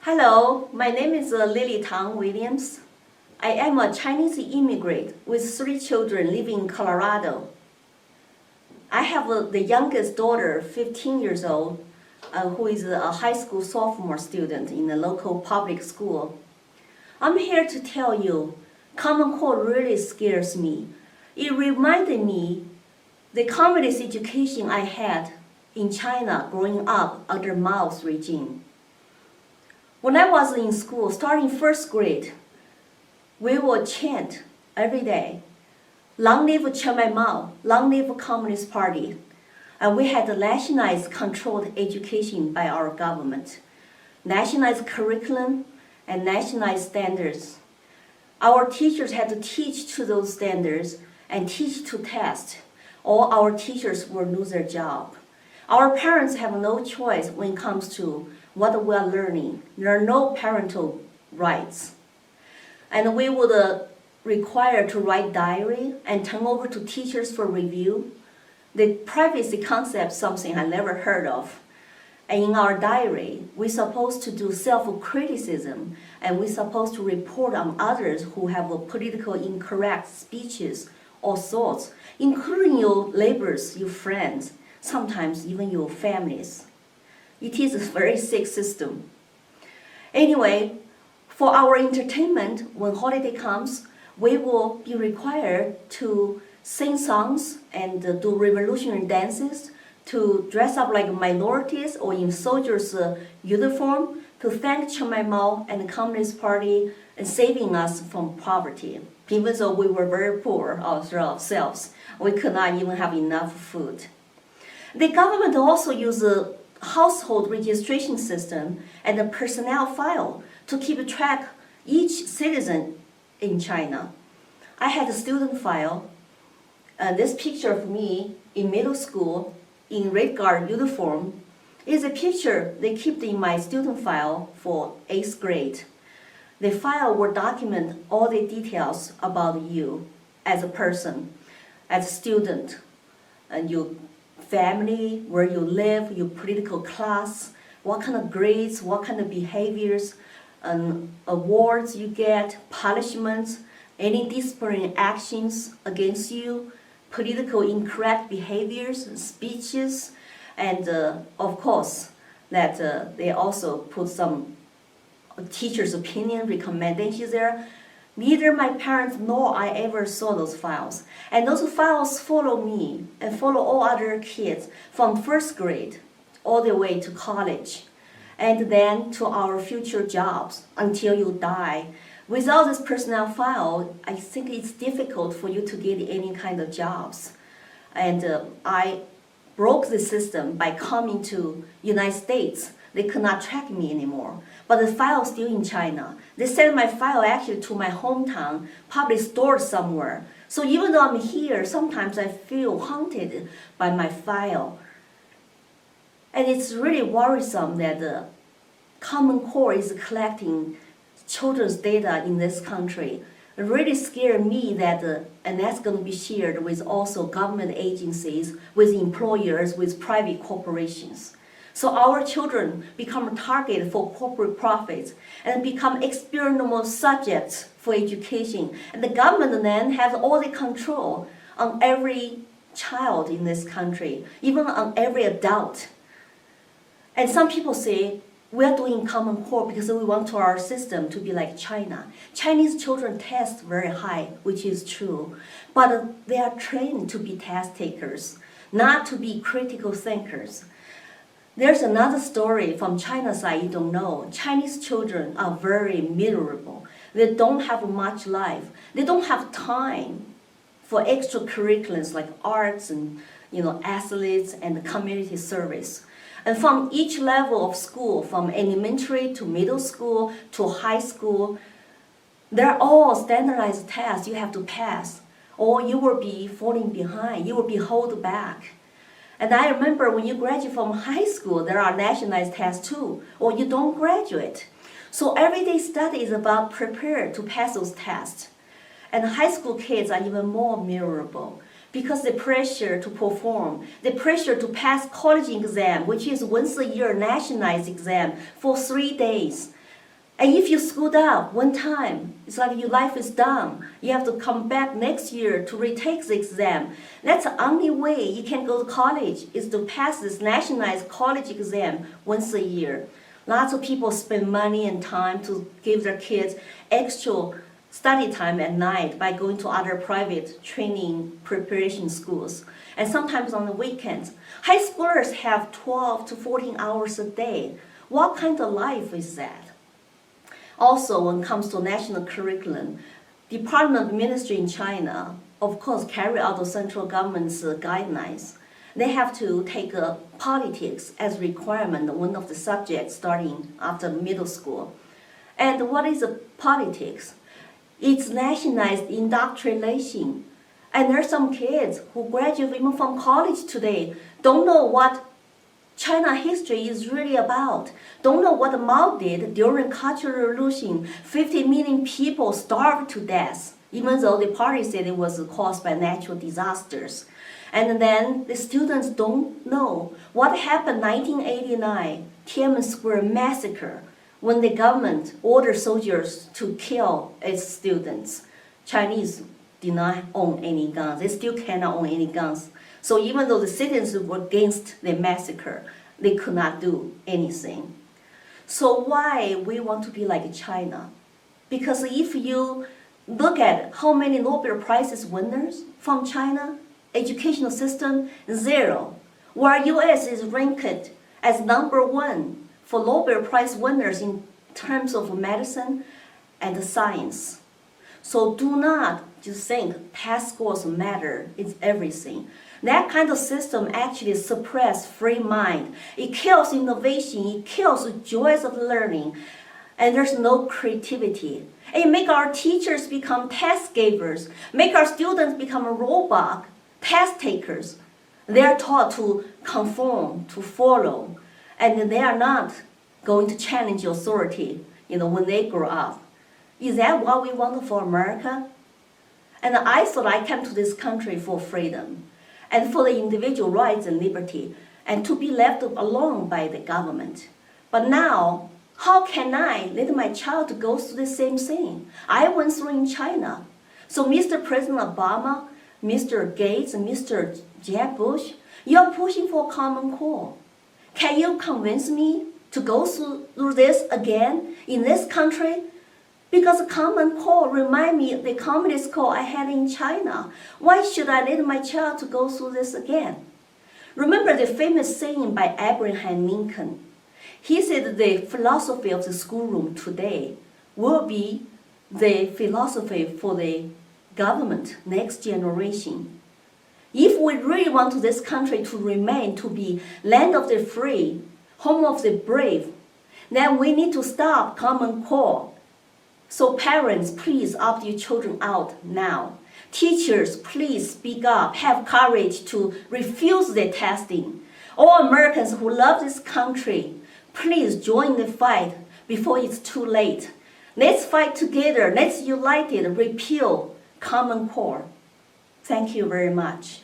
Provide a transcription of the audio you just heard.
Hello, my name is Lily Tang Williams. I am a Chinese immigrant with 3 children living in Colorado. I have the youngest daughter, 15 years old, who is a high school sophomore student in a local public school. I'm here to tell you, Common Core really scares me. It reminded me the communist education I had in China growing up under Mao's regime. When I was in school, starting first grade, we would chant every day, "Long live Chairman Mao, long live Communist Party." And we had nationalized controlled education by our government, nationalized curriculum and nationalized standards. Our teachers had to teach to those standards and teach to test, or our teachers will lose their job. Our parents have no choice when it comes to what we are learning. There are no parental rights. And we would require to write diary and turn over to teachers for review. The privacy concept is something I never heard of. And in our diary, we're supposed to do self-criticism, and we're supposed to report on others who have politically incorrect speeches or thoughts, including your neighbors, your friends, sometimes even your families. It is a very sick system. Anyway, for our entertainment, when holiday comes, we will be required to sing songs and do revolutionary dances, to dress up like minorities or in soldiers' uniform, to thank Chairman Mao and the Communist Party and saving us from poverty. Even though we were very poor ourselves, we could not even have enough food. The government also used a household registration system and a personnel file to keep track each citizen in China. I had a student file. This picture of me in middle school in Red Guard uniform is a picture they kept in my student file for 8th grade. The file will document all the details about you as a person, as a student, and your family, where you live, your political class, what kind of grades, what kind of behaviors, awards you get, punishments, any disciplinary actions against you, political incorrect behaviors, speeches, and of course, that they also put some teacher's opinion, recommendations there. Neither my parents nor I ever saw those files. And those files follow me and follow all other kids from first grade all the way to college, and then to our future jobs until you die. Without this personnel file, I think it's difficult for you to get any kind of jobs. And I broke the system by coming to United States. They could not track me anymore. But the file is still in China. They sent my file actually to my hometown, probably stored somewhere. So even though I'm here, sometimes I feel haunted by my file. And it's really worrisome that the Common Core is collecting children's data in this country. It really scared me that, and that's going to be shared with also government agencies, with employers, with private corporations. So our children become a target for corporate profits and become experimental subjects for education. And the government then has all the control on every child in this country, even on every adult. And some people say, we are doing Common Core because we want our system to be like China. Chinese children test very high, which is true, but they are trained to be test takers, not to be critical thinkers. There's another story from China's side you don't know. Chinese children are very miserable. They don't have much life. They don't have time for extracurriculars like arts and athletes and community service. And from each level of school, from elementary to middle school to high school, they're all standardized tests you have to pass, or you will be falling behind, you will be held back. And I remember when you graduate from high school, there are nationalized tests too, or you don't graduate. So everyday study is about prepare to pass those tests. And high school kids are even more miserable, because the pressure to perform, the pressure to pass college exam, which is once a year nationalized exam for 3 days. And if you screwed up one time, it's like your life is done. You have to come back next year to retake the exam. That's the only way you can go to college, is to pass this nationalized college exam once a year. Lots of people spend money and time to give their kids extra study time at night by going to other private training preparation schools. And sometimes on the weekends. High schoolers have 12 to 14 hours a day. What kind of life is that? Also, when it comes to national curriculum, Department of Ministry in China, of course, carry out the central government's guidelines. They have to take politics as requirement, one of the subjects starting after middle school. And what is politics? It's nationalized indoctrination. And there are some kids who graduate even from college today, don't know what China history is really about. Don't know what Mao did during Cultural Revolution. 50 million people starved to death, even though the party said it was caused by natural disasters. And then the students don't know what happened in 1989, Tiananmen Square massacre, when the government ordered soldiers to kill its students. Chinese did not own any guns. They still cannot own any guns. So even though the citizens were against the massacre, they could not do anything. So why we want to be like China? Because if you look at how many Nobel Prizes winners from China, educational system, 0. Where US is ranked as #1 for Nobel Prize winners in terms of medicine and science. So do not just think test scores matter, it's everything. That kind of system actually suppresses free mind. It kills innovation, it kills the joys of learning, and there's no creativity. It makes our teachers become test givers, make our students become a robot, test takers. They are taught to conform, to follow, and they are not going to challenge authority, when they grow up. Is that what we want for America? And I thought I came to this country for freedom and for the individual rights and liberty, and to be left alone by the government. But now, how can I let my child go through the same thing I went through in China? So Mr. President Obama, Mr. Gates, and Mr. Jeb Bush, you're pushing for a common core. Can you convince me to go through this again in this country? Because the common core remind me of the communist core I had in China. Why should I let my child to go through this again? Remember the famous saying by Abraham Lincoln. He said the philosophy of the schoolroom today will be the philosophy for the government next generation. If we really want this country to remain to be land of the free, home of the brave, then we need to stop common core. So parents, please opt your children out now. Teachers, please speak up, have courage to refuse the testing. All Americans who love this country, please join the fight before it's too late. Let's fight together, let's unite it, repeal common core. Thank you very much.